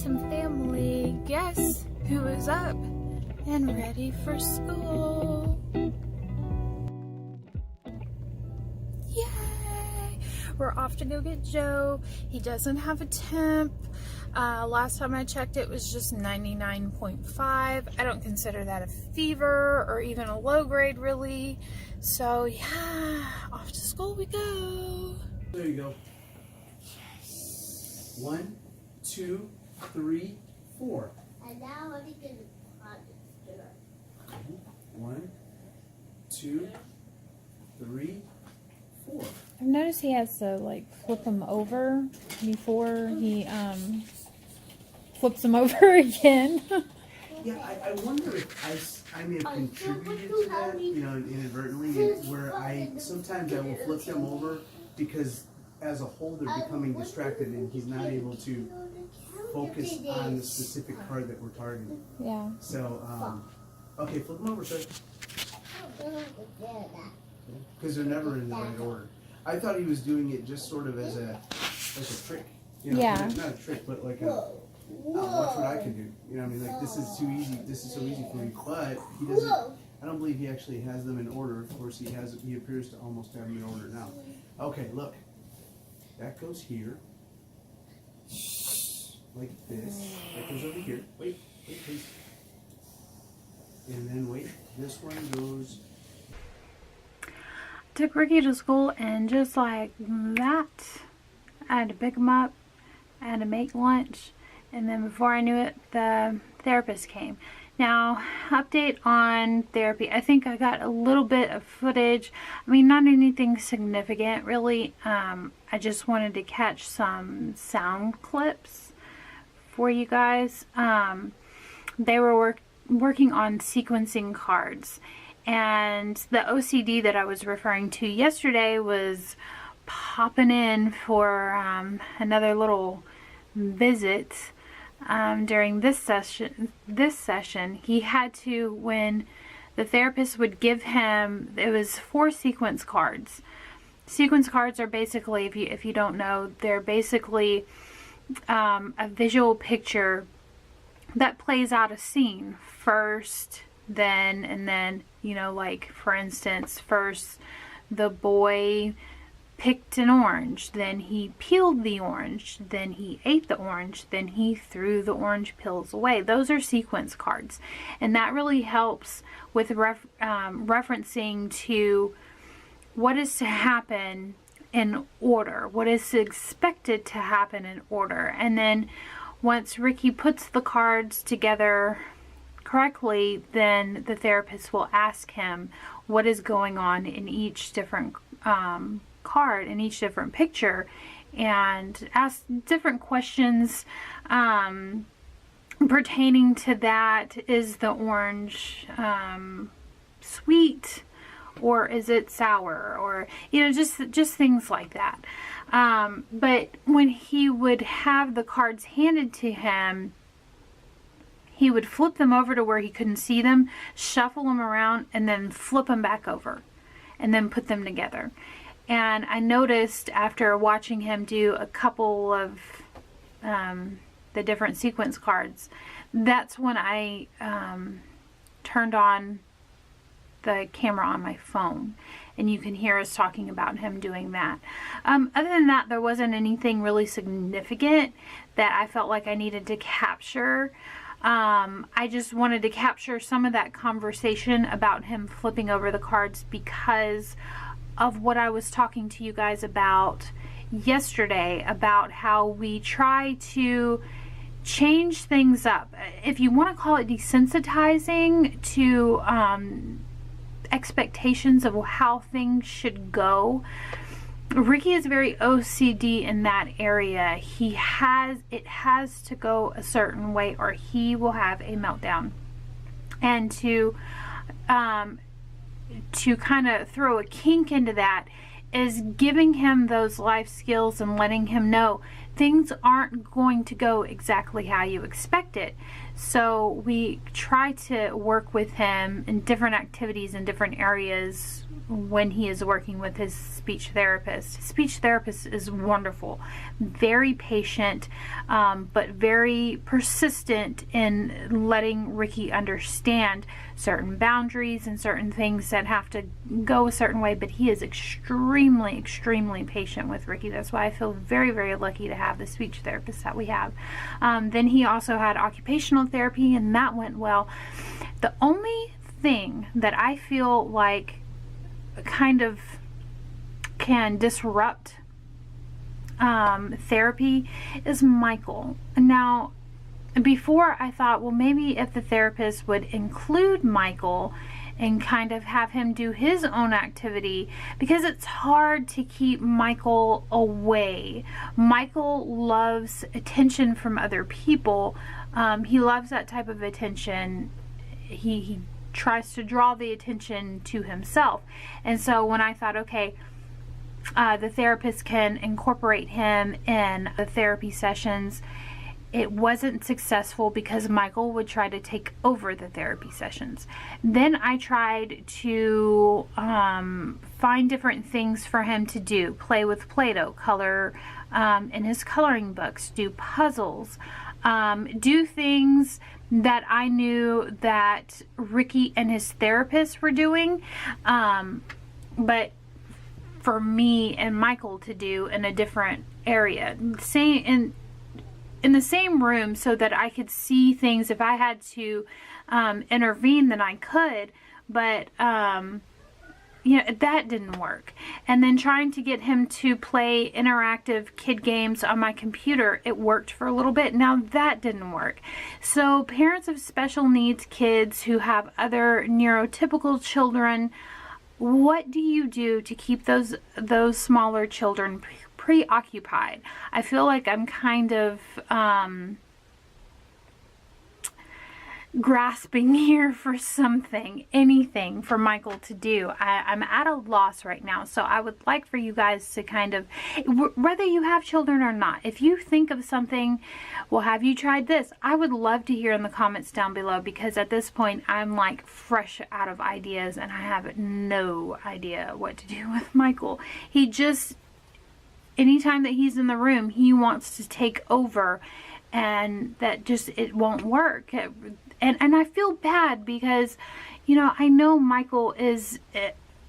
Autism family, guess who is up and ready for school? Yay! We're off to go get Joe. He doesn't have a temp. Last time I checked, it was just 99.5. I don't consider that a fever or even a low grade, really. So yeah, off to school we go. There you go. 1, 2, 3, 4. And now I'm going to 1, 2, 3, 4. I've noticed he has to like flip them over before he flips them over again. Yeah, I wonder if I may have contributed to that, inadvertently, where sometimes I will flip them over because as a whole they're becoming distracted and he's not able to focus on the specific card that we're targeting. Yeah. So, okay, flip them over, sir. Because they're never in the right order. I thought he was doing it just sort of as a trick. Yeah. Not a trick, but like watch what I can do. Like this is too easy. This is so easy for me. But he doesn't. I don't believe he actually has them in order. Of course, he appears to almost have them in order now. Okay, look. That goes here. Like this. That goes over here. Wait, please. And then wait. This one goes. Took Ricky to school, and just like that, I had to pick him up, I had to make lunch, and then before I knew it, the therapist came. Now, update on therapy. I think I got a little bit of footage. I mean, not anything significant, really. I just wanted to catch some sound clips for you guys. They were working on sequencing cards. And the OCD that I was referring to yesterday was popping in for another little visit during this session. He had to, when the therapist would give him, it was 4 sequence cards. Sequence cards are basically, if you don't know, they're basically a visual picture that plays out a scene first, then, and then, like for instance, first the boy picked an orange, then he peeled the orange, then he ate the orange, then he threw the orange peels away. Those are sequence cards, and that really helps with referencing to what is to happen in order, what is expected to happen in order. And then once Ricky puts the cards together correctly, then the therapist will ask him what is going on in each different card, in each different picture, and ask different questions pertaining to that. Is the orange sweet, or is it sour, or just things like that. But when he would have the cards handed to him, he would flip them over to where he couldn't see them, shuffle them around, and then flip them back over, and then put them together. And I noticed after watching him do a couple of the different sequence cards, that's when I turned on the camera on my phone, and you can hear us talking about him doing that. Other than that, there wasn't anything really significant that I felt like I needed to capture. I just wanted to capture some of that conversation about him flipping over the cards because of what I was talking to you guys about yesterday, about how we try to change things up. If you want to call it desensitizing to expectations of how things should go, Ricky is very OCD in that area. It has to go a certain way or he will have a meltdown. And to kind of throw a kink into that is giving him those life skills and letting him know things aren't going to go exactly how you expect it. So we try to work with him in different activities in different areas when he is working with his speech therapist. His speech therapist is wonderful, very patient, but very persistent in letting Ricky understand certain boundaries and certain things that have to go a certain way. But he is extremely, extremely patient with Ricky. That's why I feel very, very lucky to have the speech therapist that we have. Then he also had occupational therapy, and that went well. The only thing that I feel like kind of can disrupt therapy is Michael. Now, before I thought, well, maybe if the therapist would include Michael and kind of have him do his own activity, because it's hard to keep Michael away. Michael loves attention from other people. He loves that type of attention. He tries to draw the attention to himself. And so when I thought, okay, the therapist can incorporate him in the therapy sessions, it wasn't successful because Michael would try to take over the therapy sessions. Then I tried to find different things for him to do. Play with Play-Doh, color in his coloring books, do puzzles, do things that I knew that Ricky and his therapist were doing, but for me and Michael to do in a different area. Same in the same room, so that I could see things. If I had to intervene, then I could, but you know, that didn't work. And then trying to get him to play interactive kid games on my computer, it worked for a little bit. Now that didn't work. So parents of special needs kids who have other neurotypical children, what do you do to keep those smaller children preoccupied? I feel like I'm kind of grasping here for something, anything for Michael to do. I'm at a loss right now. So I would like for you guys to kind of, whether you have children or not, if you think of something, well, have you tried this? I would love to hear in the comments down below, because at this point I'm like fresh out of ideas and I have no idea what to do with Michael. He just, anytime that he's in the room, he wants to take over, and that just, it won't work. And I feel bad because, you know, I know Michael is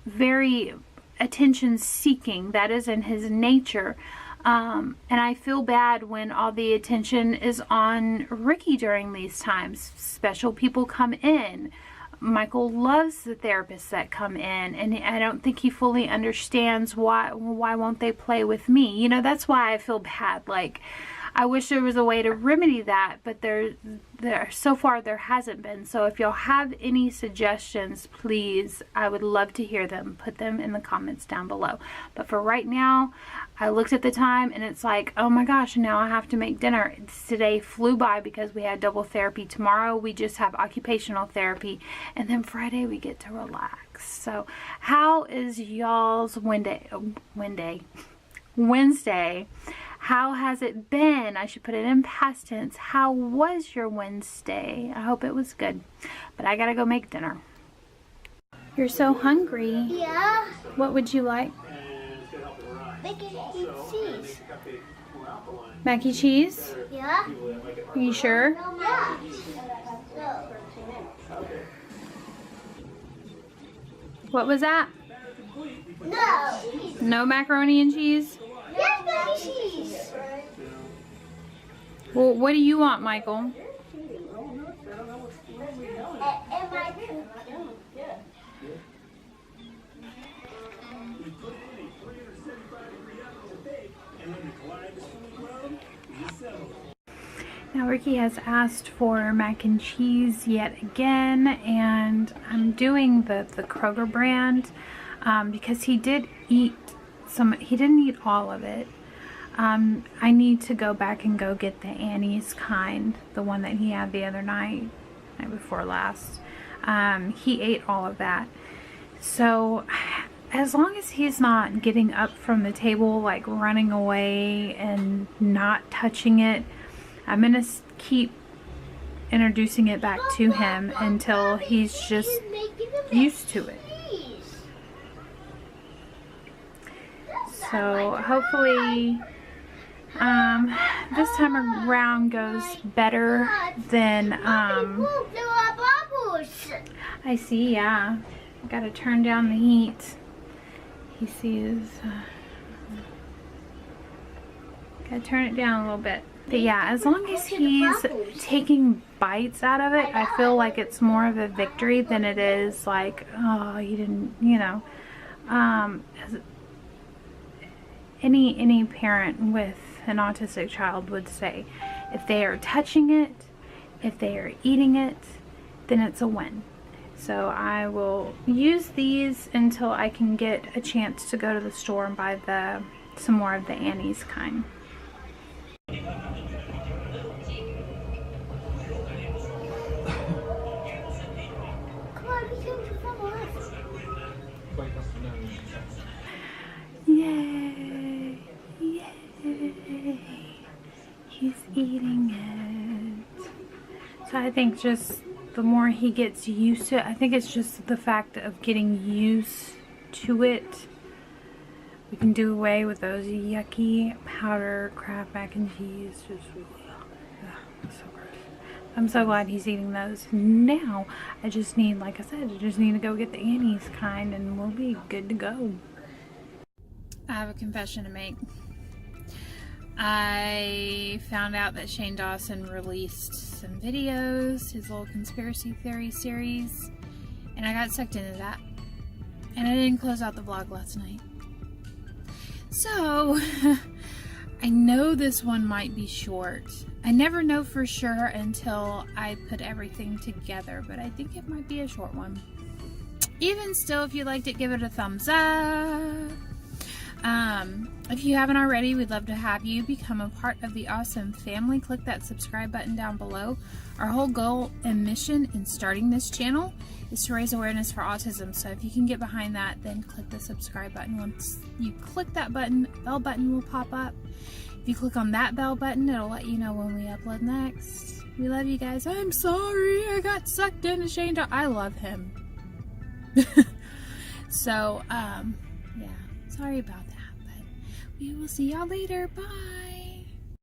very attention seeking. That is in his nature. And I feel bad when all the attention is on Ricky during these times. Special people come in. Michael loves the therapists that come in, and I don't think he fully understands why won't they play with me. You know, that's why I feel bad. Like, I wish there was a way to remedy that, but there so far there hasn't been. So if y'all have any suggestions, please, I would love to hear them. Put them in the comments down below. But for right now, I looked at the time and it's like, oh my gosh, now I have to make dinner. Today flew by because we had double therapy. Tomorrow we just have occupational therapy, and then Friday we get to relax. So how is y'all's Wednesday? How has it been? I should put it in past tense. How was your Wednesday? I hope it was good. But I gotta go make dinner. You're so hungry. Yeah. What would you like? Mac and cheese. Mac and cheese? Yeah. Are you sure? Yeah. What was that? No. No macaroni and cheese? Yes, mac and cheese. Well, what do you want, Michael? And my Now Ricky has asked for mac and cheese yet again, and I'm doing the Kroger brand because he did eat some. He didn't eat all of it. I need to go back and go get the Annie's kind, the one that he had the other night before last. He ate all of that. So as long as he's not getting up from the table, like running away and not touching it, I'm going to keep introducing it back to him until he's just used to it. So hopefully this time around goes better than I see. Yeah, gotta turn down the heat. He sees gotta turn it down a little bit. But yeah, as long as he's taking bites out of it, I feel like it's more of a victory than it is like, oh, you didn't, you know. Any parent with an autistic child would say, if they are touching it, if they are eating it, then it's a win. So I will use these until I can get a chance to go to the store and buy some more of the Annie's kind. Yay! Yay! He's eating it. So I think just the more he gets used to it, I think it's just the fact of getting used to it. We can do away with those yucky powder Kraft mac and cheese. Just so gross. I'm so glad he's eating those. Now I just need, like I said, I just need to go get the Annie's kind and we'll be good to go. I have a confession to make. I found out that Shane Dawson released some videos, his little conspiracy theory series, and I got sucked into that. And I didn't close out the vlog last night. So, I know this one might be short. I never know for sure until I put everything together, but I think it might be a short one. Even still, if you liked it, give it a thumbs up. If you haven't already, we'd love to have you become a part of the Ausoome family. Click that subscribe button down below. Our whole goal and mission in starting this channel is to raise awareness for autism. So if you can get behind that, then click the subscribe button. Once you click that button, bell button will pop up. If you click on that bell button, it'll let you know when we upload next. We love you guys. I'm sorry I got sucked into Shane. I love him. So, yeah, sorry about that. We will see y'all later. Bye.